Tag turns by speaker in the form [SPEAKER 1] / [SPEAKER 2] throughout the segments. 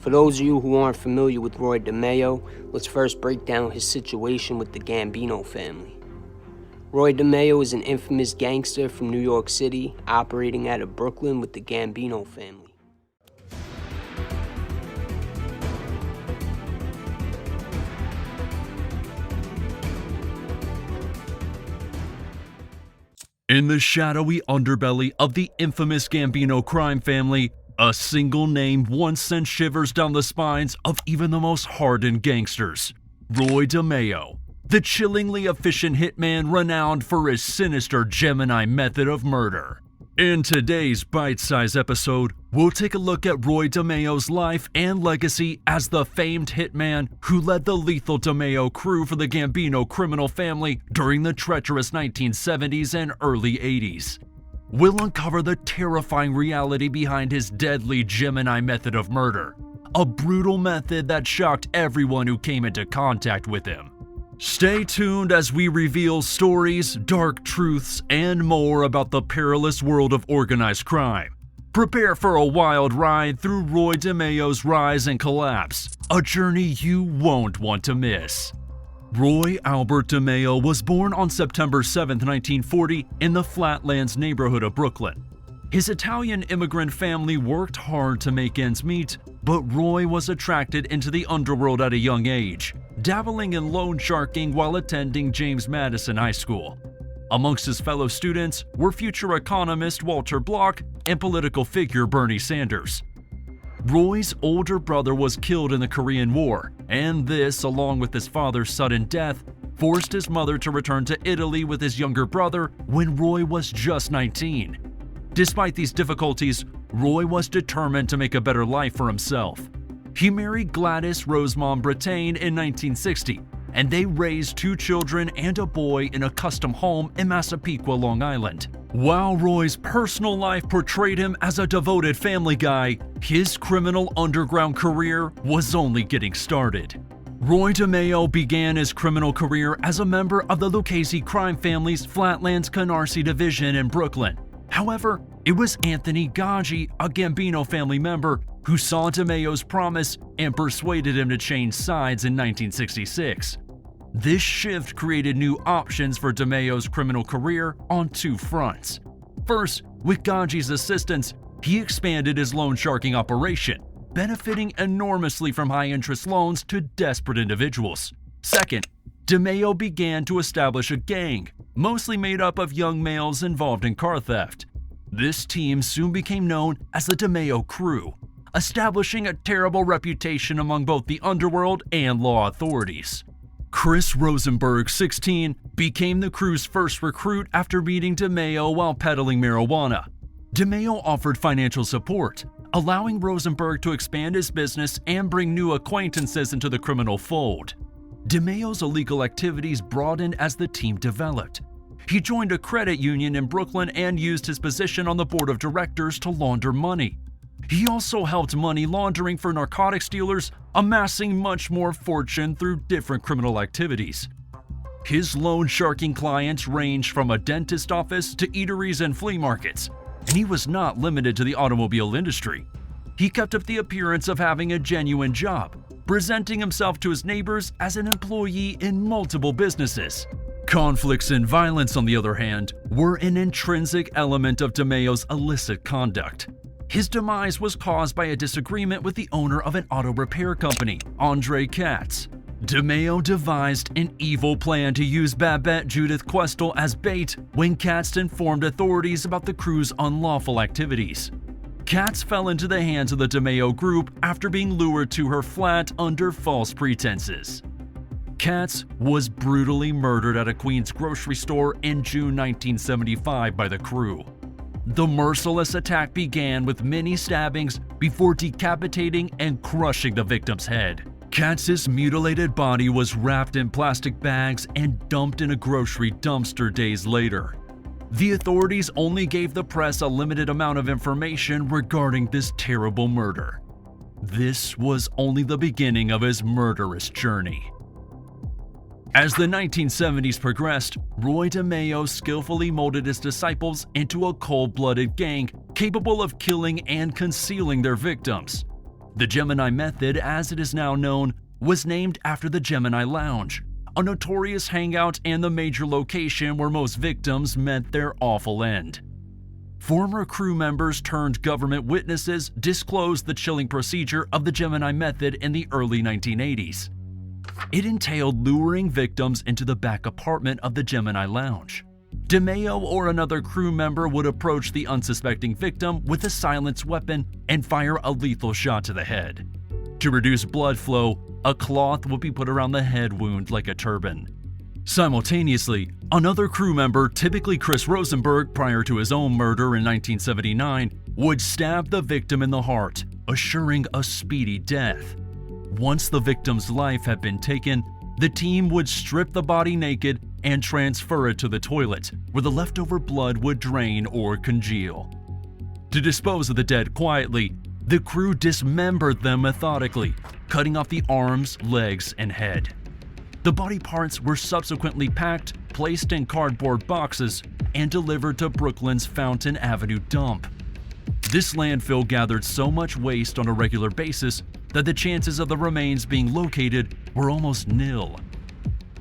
[SPEAKER 1] For those of you who aren't familiar with Roy DeMeo, let's first break down his situation with the Gambino family. Roy DeMeo is an infamous gangster from New York City, operating out of Brooklyn with the Gambino family.
[SPEAKER 2] In the shadowy underbelly of the infamous Gambino crime family, a single name once sent shivers down the spines of even the most hardened gangsters. Roy DeMeo, the chillingly efficient hitman renowned for his sinister Gemini method of murder. In today's bite-sized episode, we'll take a look at Roy DeMeo's life and legacy as the famed hitman who led the lethal DeMeo crew for the Gambino criminal family during the treacherous 1970s and early 80s. We'll uncover the terrifying reality behind his deadly Gemini method of murder, a brutal method that shocked everyone who came into contact with him. Stay tuned as we reveal stories, dark truths, and more about the perilous world of organized crime. Prepare for a wild ride through Roy DeMeo's rise and collapse, a journey you won't want to miss. Roy Albert DeMeo was born on September 7, 1940 in the Flatlands neighborhood of Brooklyn. His Italian immigrant family worked hard to make ends meet, but Roy was attracted into the underworld at a young age, dabbling in loan sharking while attending James Madison High School. Amongst his fellow students were future economist Walter Block and political figure Bernie Sanders. Roy's older brother was killed in the Korean War, and this, along with his father's sudden death, forced his mother to return to Italy with his younger brother when Roy was just 19. Despite these difficulties, Roy was determined to make a better life for himself. He married Gladys Rosemond Brattain in 1960, and they raised 2 children and a boy in a custom home in Massapequa, Long Island. While Roy's personal life portrayed him as a devoted family guy, his criminal underground career was only getting started. Roy DeMeo began his criminal career as a member of the Lucchese crime family's Flatlands Canarsie division in Brooklyn. However, it was Anthony Gaggi, a Gambino family member, who saw DeMeo's promise and persuaded him to change sides in 1966. This shift created new options for DeMeo's criminal career on 2 fronts. First, with Gaggi's assistance, he expanded his loan sharking operation, benefiting enormously from high-interest loans to desperate individuals. Second, DeMeo began to establish a gang, mostly made up of young males involved in car theft. This team soon became known as the DeMeo Crew, establishing a terrible reputation among both the underworld and law authorities. Chris Rosenberg, 16, became the crew's first recruit after meeting DeMeo while peddling marijuana. DeMeo offered financial support, allowing Rosenberg to expand his business and bring new acquaintances into the criminal fold. DeMeo's illegal activities broadened as the team developed. He joined a credit union in Brooklyn and used his position on the board of directors to launder money. He also helped money laundering for narcotics dealers, amassing much more fortune through different criminal activities. His loan sharking clients ranged from a dentist office to eateries and flea markets, and he was not limited to the automobile industry. He kept up the appearance of having a genuine job, presenting himself to his neighbors as an employee in multiple businesses. Conflicts and violence, on the other hand, were an intrinsic element of DeMeo's illicit conduct. His demise was caused by a disagreement with the owner of an auto repair company, Andre Katz. DeMeo devised an evil plan to use Babette Judith Questel as bait when Katz informed authorities about the crew's unlawful activities. Katz fell into the hands of the DeMeo group after being lured to her flat under false pretenses. Katz was brutally murdered at a Queens grocery store in June 1975 by the crew. The merciless attack began with many stabbings before decapitating and crushing the victim's head. Katz's mutilated body was wrapped in plastic bags and dumped in a grocery dumpster days later. The authorities only gave the press a limited amount of information regarding this terrible murder. This was only the beginning of his murderous journey. As the 1970s progressed, Roy DeMeo skillfully molded his disciples into a cold-blooded gang capable of killing and concealing their victims. The Gemini Method, as it is now known, was named after the Gemini Lounge, a notorious hangout and the major location where most victims met their awful end. Former crew members turned government witnesses disclosed the chilling procedure of the Gemini Method in the early 1980s. It entailed luring victims into the back apartment of the Gemini Lounge. DeMeo or another crew member would approach the unsuspecting victim with a silenced weapon and fire a lethal shot to the head. To reduce blood flow, a cloth would be put around the head wound like a turban. Simultaneously, another crew member, typically Chris Rosenberg prior to his own murder in 1979, would stab the victim in the heart, assuring a speedy death. Once the victim's life had been taken, the team would strip the body naked and transfer it to the toilet, where the leftover blood would drain or congeal. To dispose of the dead quietly, the crew dismembered them methodically, cutting off the arms, legs, and head. The body parts were subsequently packed, placed in cardboard boxes, and delivered to Brooklyn's Fountain Avenue dump. This landfill gathered so much waste on a regular basis that the chances of the remains being located were almost nil.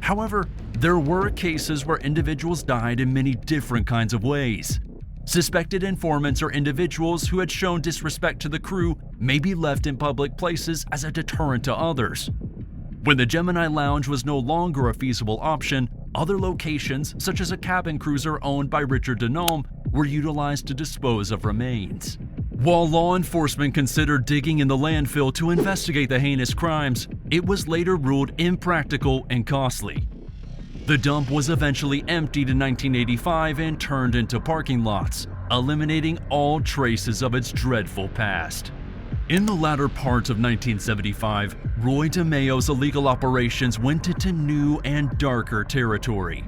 [SPEAKER 2] However, there were cases where individuals died in many different kinds of ways. Suspected informants or individuals who had shown disrespect to the crew may be left in public places as a deterrent to others. When the Gemini Lounge was no longer a feasible option, other locations, such as a cabin cruiser owned by Richard Denome, were utilized to dispose of remains. While law enforcement considered digging in the landfill to investigate the heinous crimes, it was later ruled impractical and costly. The dump was eventually emptied in 1985 and turned into parking lots, eliminating all traces of its dreadful past. In the latter part of 1975, Roy DeMeo's illegal operations went into new and darker territory.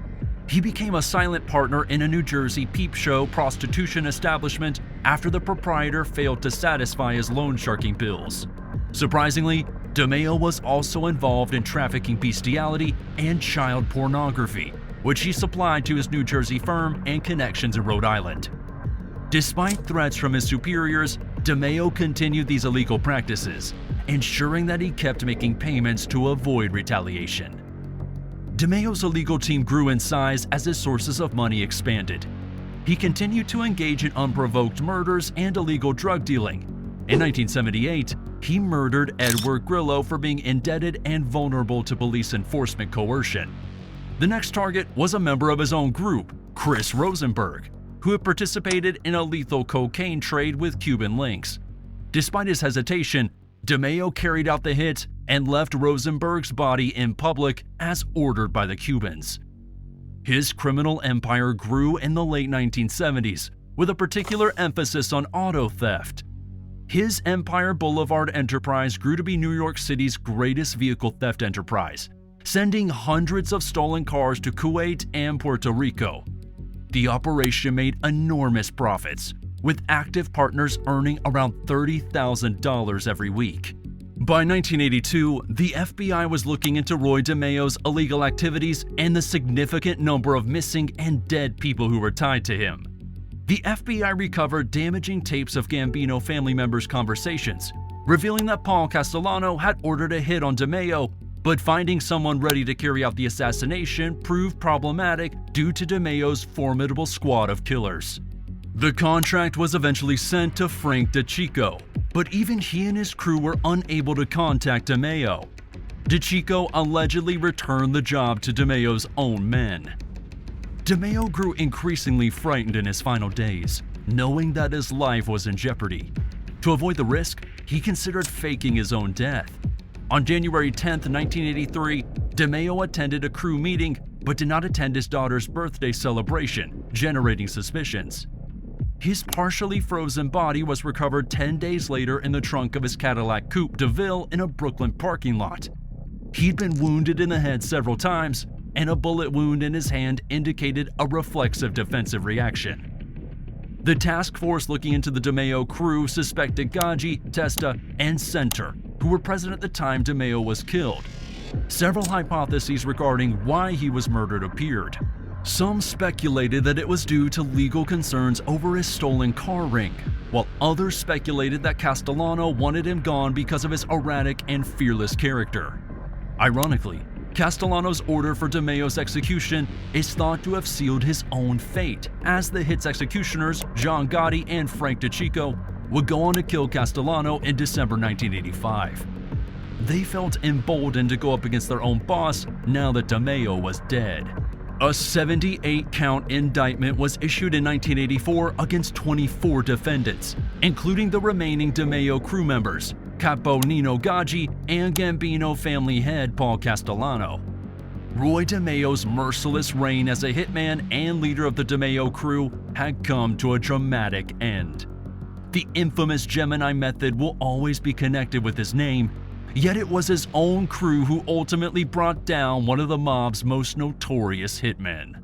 [SPEAKER 2] He became a silent partner in a New Jersey peep show prostitution establishment after the proprietor failed to satisfy his loan sharking bills. Surprisingly, DeMeo was also involved in trafficking bestiality and child pornography, which he supplied to his New Jersey firm and connections in Rhode Island. Despite threats from his superiors, DeMeo continued these illegal practices, ensuring that he kept making payments to avoid retaliation. DeMeo's illegal team grew in size as his sources of money expanded. He continued to engage in unprovoked murders and illegal drug dealing. In 1978, he murdered Edward Grillo for being indebted and vulnerable to police enforcement coercion. The next target was a member of his own group, Chris Rosenberg, who had participated in a lethal cocaine trade with Cuban links. Despite his hesitation, DeMeo carried out the hit and left Rosenberg's body in public as ordered by the Cubans. His criminal empire grew in the late 1970s, with a particular emphasis on auto theft. His Empire Boulevard enterprise grew to be New York City's greatest vehicle theft enterprise, sending hundreds of stolen cars to Kuwait and Puerto Rico. The operation made enormous profits, with active partners earning around $30,000 every week. By 1982, the FBI was looking into Roy DeMeo's illegal activities and the significant number of missing and dead people who were tied to him. The FBI recovered damaging tapes of Gambino family members' conversations, revealing that Paul Castellano had ordered a hit on DeMeo, but finding someone ready to carry out the assassination proved problematic due to DeMeo's formidable squad of killers. The contract was eventually sent to Frank DeCicco, but even he and his crew were unable to contact DeMeo. DeCicco allegedly returned the job to DeMeo's own men. DeMeo grew increasingly frightened in his final days, knowing that his life was in jeopardy. To avoid the risk, he considered faking his own death. On January 10, 1983, DeMeo attended a crew meeting but did not attend his daughter's birthday celebration, generating suspicions. His partially frozen body was recovered 10 days later in the trunk of his Cadillac Coupe de Ville in a Brooklyn parking lot. He'd been wounded in the head several times, and a bullet wound in his hand indicated a reflexive defensive reaction. The task force looking into the DeMeo crew suspected Gaggi, Testa, and Center, who were present at the time DeMeo was killed. Several hypotheses regarding why he was murdered appeared. Some speculated that it was due to legal concerns over his stolen car ring, while others speculated that Castellano wanted him gone because of his erratic and fearless character. Ironically, Castellano's order for DeMeo's execution is thought to have sealed his own fate, as the hit's executioners, John Gotti and Frank DeCicco, would go on to kill Castellano in December 1985. They felt emboldened to go up against their own boss now that DeMeo was dead. A 78-count indictment was issued in 1984 against 24 defendants, including the remaining DeMeo crew members, Capo Nino Gaggi and Gambino family head Paul Castellano. Roy DeMeo's merciless reign as a hitman and leader of the DeMeo crew had come to a dramatic end. The infamous Gemini Method will always be connected with his name, yet it was his own crew who ultimately brought down one of the mob's most notorious hitmen.